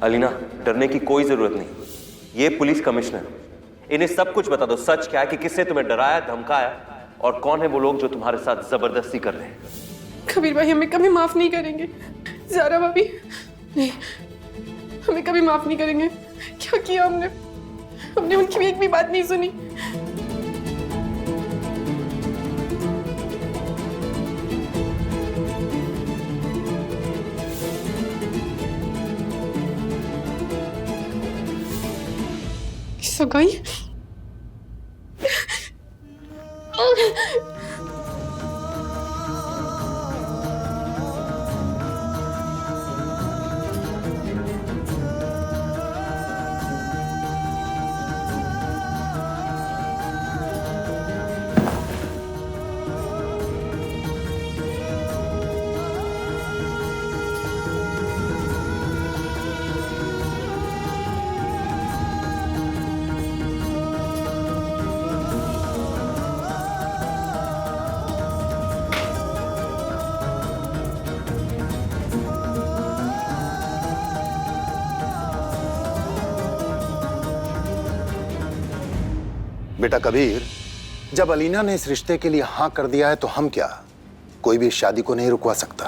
अलीना, डरने की कोई जरूरत नहीं। ये पुलिस कमिश्नर, इन्हें सब कुछ बता दो। सच क्या है कि किसने तुम्हें डराया, धमकाया, और कौन है वो लोग जो तुम्हारे साथ जबरदस्ती कर रहे हैं। कबीर भाई हमें कभी माफ नहीं करेंगे। ज़ारा भाभी नहीं, हमें कभी माफ नहीं करेंगे। क्या किया हमने उनकी भी एक भी बात नहीं सुनी। सगाई बेटा कबीर, जब अलीना ने इस रिश्ते के लिए हाँ कर दिया है तो हम क्या, कोई भी इस शादी को नहीं रुकवा सकता।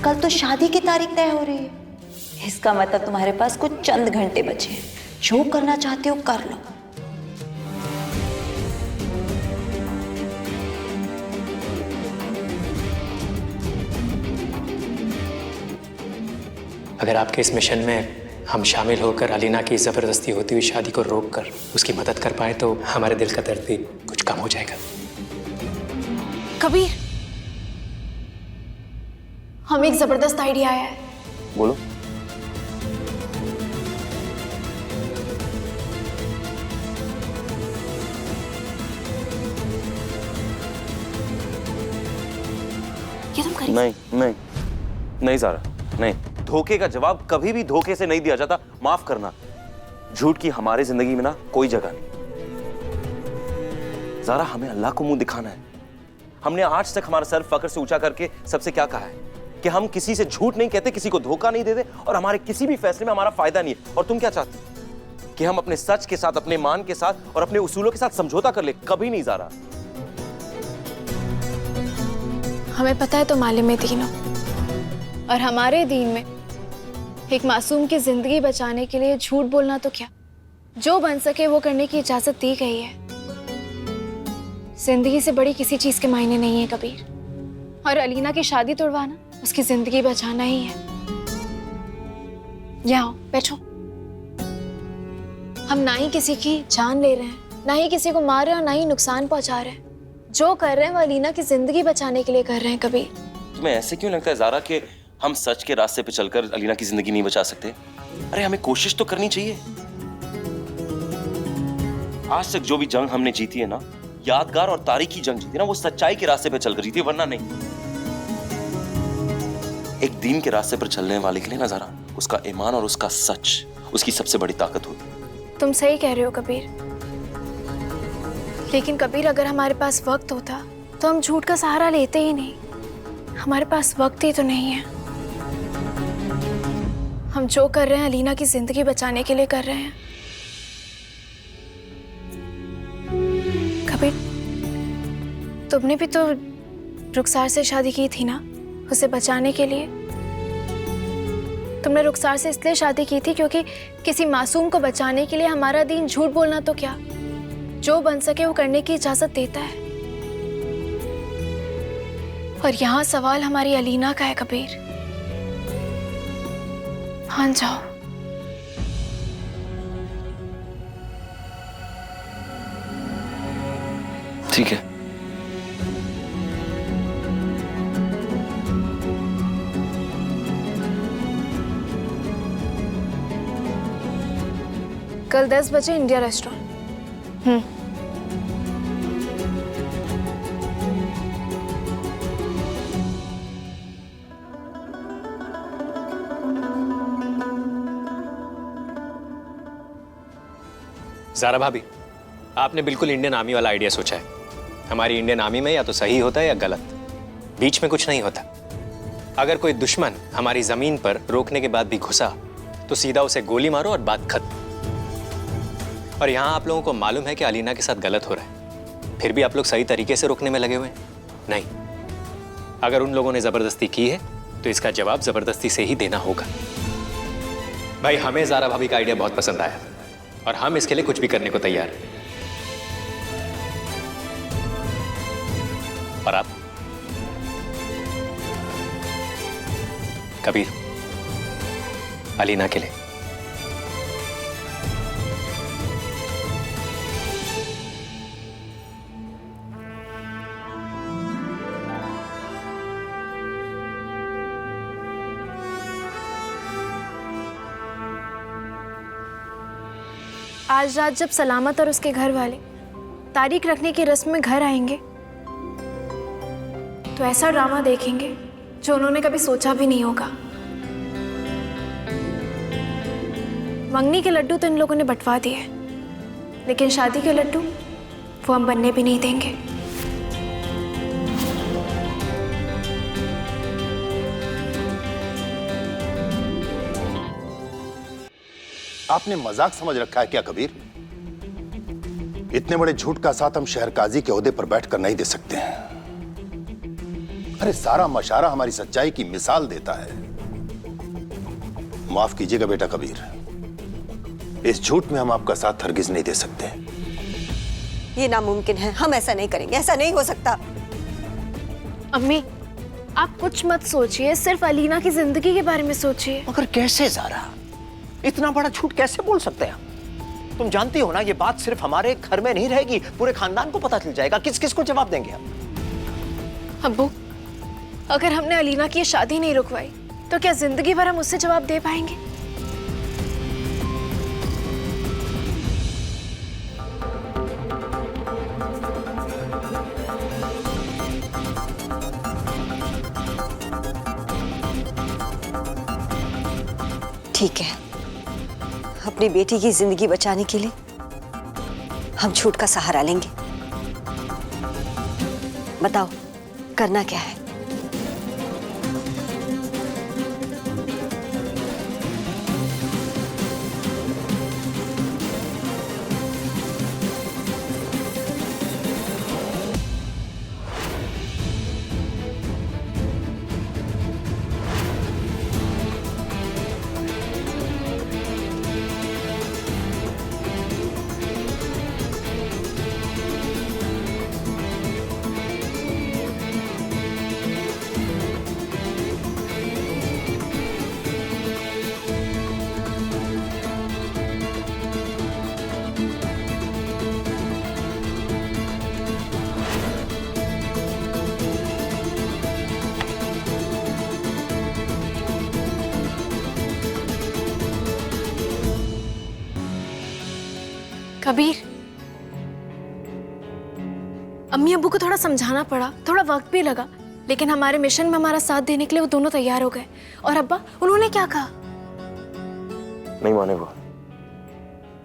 कल तो शादी की तारीख तय हो रही है। इसका मतलब तुम्हारे पास कुछ चंद घंटे बचे हैं। जो करना चाहते हो कर लो। अगर आपके इस मिशन में हम शामिल होकर अलीना की ज़बरदस्ती होती हुई शादी को रोककर उसकी मदद कर पाए तो हमारे दिल का दर्द भी कुछ कम हो जाएगा। कबीर, हमें एक जबरदस्त आइडिया आया है। बोलो। ये तुम करिए। नहीं नहीं नहीं ज़ारा, नहीं। धोखे का जवाब कभी भी धोखे से नहीं दिया जाता। माफ करना, झूठ की हमारी जिंदगी में ना कोई जगह नहीं। ज़ारा, हमें अल्लाह को मुंह दिखाना है। हमने आज तक हमारा सर फख्र से ऊंचा करके सबसे क्या कहा है कि हम किसी से झूठ नहीं कहते, किसी को धोखा नहीं देते, और हमारे किसी भी फैसले में हमारा फायदा नहीं है। और तुम क्या चाहती कि हम अपने सच के साथ, अपने मान के साथ और अपने उसूलों के साथ समझौता कर ले? कभी नहीं ज़ारा। हमें पता है तुम आलिम दीन हो, और हमारे दीन में एक मासूम की जिंदगी बचाने के लिए झूठ बोलना तो क्या, जो बन सके वो करने की इजाजत दी गई है। जिंदगी से बड़ी किसी चीज के मायने नहीं है कबीर, और अलीना की शादी तोड़वाना उसकी जिंदगी बचाना ही है। यहाँ बैठो। हम ना ही किसी की जान ले रहे हैं, ना ही किसी को मार रहे हैं, और ना ही नुकसान पहुंचा रहे हैं। जो कर रहे हैं वो अलीना की जिंदगी बचाने के लिए कर रहे हैं कबीर। तुम्हें ऐसे क्यों लगता है ज़ारा कि हम सच के रास्ते पे चलकर अलीना की जिंदगी नहीं बचा सकते? अरे हमें कोशिश तो करनी चाहिए। आज तक जो भी जंग हमने जीती है ना, यादगार और तारीखी जंग जीती ना, वो सच्चाई के रास्ते पे चलकर जीती, वरना नहीं। एक दीन के रास्ते पर चलने वाले के लिए ना ज़ारा, उसका ईमान और उसका सच उसकी सबसे बड़ी ताकत होती है। तुम सही कह रहे हो कबीर, लेकिन कबीर अगर हमारे पास वक्त होता तो हम झूठ का सहारा लेते ही नहीं। हमारे पास वक्त ही तो नहीं है। हम जो कर रहे हैं अलीना की जिंदगी बचाने के लिए कर रहे हैं। कबीर, तुमने भी तो रुखसार से शादी की थी ना, उसे बचाने के लिए। तुमने रुखसार से इसलिए शादी की थी क्योंकि किसी मासूम को बचाने के लिए हमारा दीन झूठ बोलना तो क्या, जो बन सके वो करने की इजाजत देता है। और यहाँ सवाल हमारी अलीना का है कबीर। हाँ जाओ। ठीक है। कल 10 बजे इंडिया रेस्टोरेंट। ज़ारा भाभी, आपने बिल्कुल इंडियन आर्मी वाला आइडिया सोचा है। हमारी इंडियन आर्मी में या तो सही होता है या गलत, बीच में कुछ नहीं होता। अगर कोई दुश्मन हमारी जमीन पर रोकने के बाद भी घुसा तो सीधा उसे गोली मारो और बात खत्म। और यहाँ आप लोगों को मालूम है कि अलीना के साथ गलत हो रहा है, फिर भी आप लोग सही तरीके से रोकने में लगे हुए हैं। नहीं, अगर उन लोगों ने जबरदस्ती की है तो इसका जवाब जबरदस्ती से ही देना होगा। भाई, हमें ज़ारा भाभी का आइडिया बहुत पसंद आया और हम इसके लिए कुछ भी करने को तैयार हैं। और आप? कबीर, अलीना के लिए। आज रात जब सलामत और उसके घर वाले तारीख रखने की रस्म में घर आएंगे तो ऐसा ड्रामा देखेंगे जो उन्होंने कभी सोचा भी नहीं होगा। मंगनी के लड्डू तो इन लोगों ने बंटवा दिए, लेकिन शादी के लड्डू वो हम बनने भी नहीं देंगे। आपने मजाक समझ रखा है क्या कबीर? इतने बड़े झूठ का साथ हम शहर काजी के ओहदे पर बैठकर नहीं दे सकते हैं। अरे सारा मशारा हमारी सच्चाई की मिसाल देता है। माफ कीजिएगा बेटा कबीर, इस झूठ में हम आपका साथ हरगिज नहीं दे सकते। ये नामुमकिन है, हम ऐसा नहीं करेंगे, ऐसा नहीं हो सकता। अम्मी, आप कुछ मत सोचिए, सिर्फ अलीना की जिंदगी के बारे में सोचिए। मगर कैसे ज़ारा, इतना बड़ा झूठ कैसे बोल सकते हैं? तुम जानती हो ना, ये बात सिर्फ हमारे घर में नहीं रहेगी, पूरे खानदान को पता चल जाएगा। किस किस को जवाब देंगे हम? अब्बू, अगर हमने अलीना की शादी नहीं रुकवाई तो क्या जिंदगी भर हम उससे जवाब दे पाएंगे? ठीक है, अपनी बेटी की जिंदगी बचाने के लिए हम झूठ का सहारा लेंगे। बताओ करना क्या है? कबीर, अम्मी अब्बू को थोड़ा समझाना पड़ा, थोड़ा वक्त भी लगा, लेकिन हमारे मिशन में हमारा साथ देने के लिए वो दोनों तैयार हो गए। और अब्बा, उन्होंने क्या कहा? नहीं माने वो,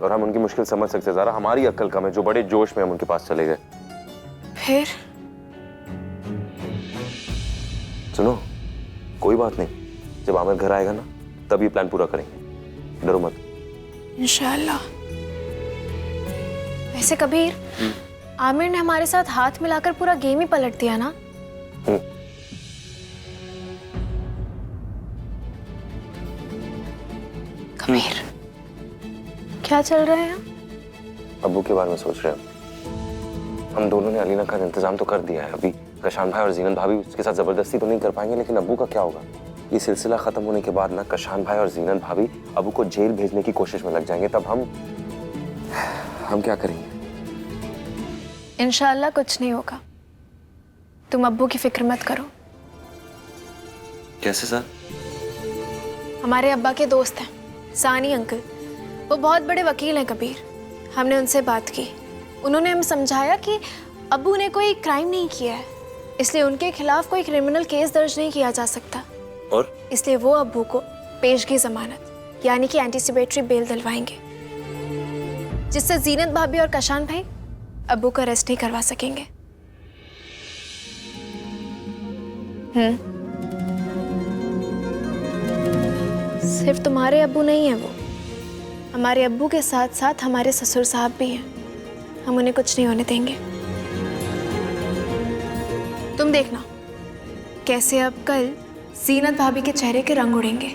और हम उनकी मुश्किल समझ सकते ज़ारा, हमारी अक्ल कम है जो बड़े जोश में हम उनके पास चले गए। फिर सुनो, कोई बात नहीं, जब आमिर घर आएगा ना तब ये प्लान पूरा करेंगे, डरो मत। इंशाल्लाह। वैसे कबीर, आमिर ने हमारे साथ हाथ मिलाकर पूरा गेम ही पलट दिया ना? कबीर, क्या चल रहा है? अब्बू के बारे में सोच रहे हैं। हम दोनों ने अलीना का इंतजाम तो कर दिया है, अभी कशान भाई और जीनत भाभी उसके साथ जबरदस्ती तो नहीं कर पाएंगे, लेकिन अब्बू का क्या होगा? ये सिलसिला खत्म होने के बाद ना कशान भाई और जीनत भाभी अब्बू को जेल भेजने की कोशिश में लग जाएंगे, तब हम क्या करेंगे? इंशाल्लाह कुछ नहीं होगा, तुम अब्बू की फिक्र मत करो। कैसे सर? हमारे अब्बा के दोस्त हैं सानी अंकल, वो बहुत बड़े वकील हैं कबीर। हमने उनसे बात की, उन्होंने हमें समझाया कि अब्बू ने कोई क्राइम नहीं किया है, इसलिए उनके खिलाफ कोई क्रिमिनल केस दर्ज नहीं किया जा सकता, और इसलिए वो अब्बू को पेशगी जमानत यानी कि एंटीसिपेटरी बेल दिलवाएंगे। जिससे जीनत भाभी और कशान भाई अब्बू का अरेस्ट नहीं करवा सकेंगे। सिर्फ तुम्हारे अब्बू नहीं है वो, हमारे अब्बू के साथ साथ हमारे ससुर साहब भी हैं। हम उन्हें कुछ नहीं होने देंगे। तुम देखना कैसे अब कल जीनत भाभी के चेहरे के रंग उड़ेंगे।